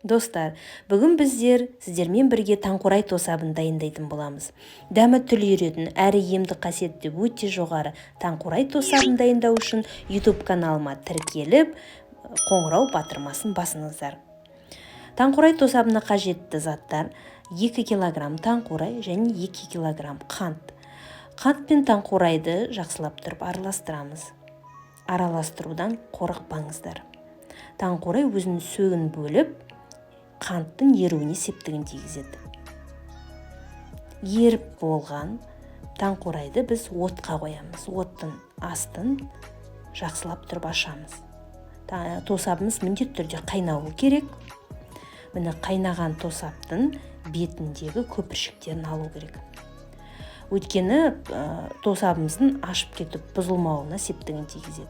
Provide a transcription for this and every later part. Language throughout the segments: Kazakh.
Достар, бүгін сіздермен бірге таңқурай тосабын дайындайтын боламыз. Дәмі тіл үйіретін әрі емді қасиеті өте жоғары таңқурай тосабын дайындау үшін YouTube каналыма тіркеліп, қоңырау батырмасын басыңыздар. Таңқурай тосабына қажетті заттар 2 кг таңқурай және 2 кг қант. Қант пен таңқурайды жақсылап тұрып араластырамыз. Араластырудан қорықпаңыздар. Таңқурай өзінің сөгін бөліп, қанттың еруіне септігін тигізеді. Еріп болған таңқурайды біз отқа қоямыз. Оттың астын жақсылап тұрып ашамыз. Тосабымыз міндетті түрде қайнауы керек. Міне қайнаған тосаптың бетіндегі көпіршіктерін алу керек. Өйткені тосабымыздың ашып кетіп бұзылмауына септігін тигізеді.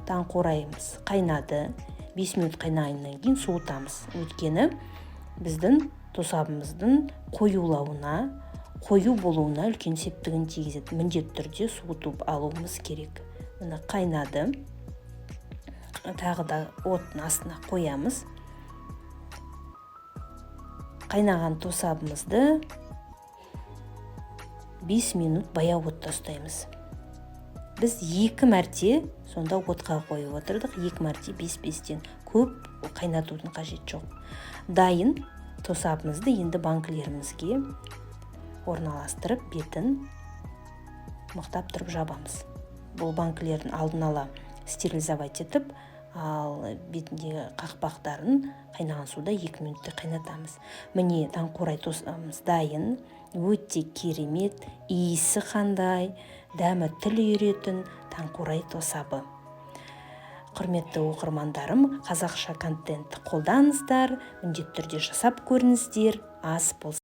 Таңқурайымыз қайнады. 5 минут қайнағаннан кейін суытамыз. Өйткені біздің тосабымыздың қою болуына үлкен септігін тигізеді. Міндетті түрде суытып алуымыз керек. Міне қайнады. Тағы да оттың астына қоямыз. Қайнаған тосабымызды 5 минут баяу отта ұстаймыз. Біз 2 мәрте сонда отқа қойып отырдық. 2 мәрте 5-5-тен көп қайнатудың қажет жоқ. Дайын тосабымызды енді банкілерімізге орналастырып, бетін мықтап тұрып жабамыз. Бұл банкілердің алдын ала стерилизовать етіп, ал бетіндегі қақпақтарын қайнаған суда 2 минутте қайнатамыз. Міне таңқурай тосабымыз дайын. Өте керемет, иісі қандай, дәмі тіл үйіретін таңқурай тосабы. Құрметті оқырмандарым, қазақша контент қолданыңыздар, міндетті түрде жасап көріңіздер, ас болсын.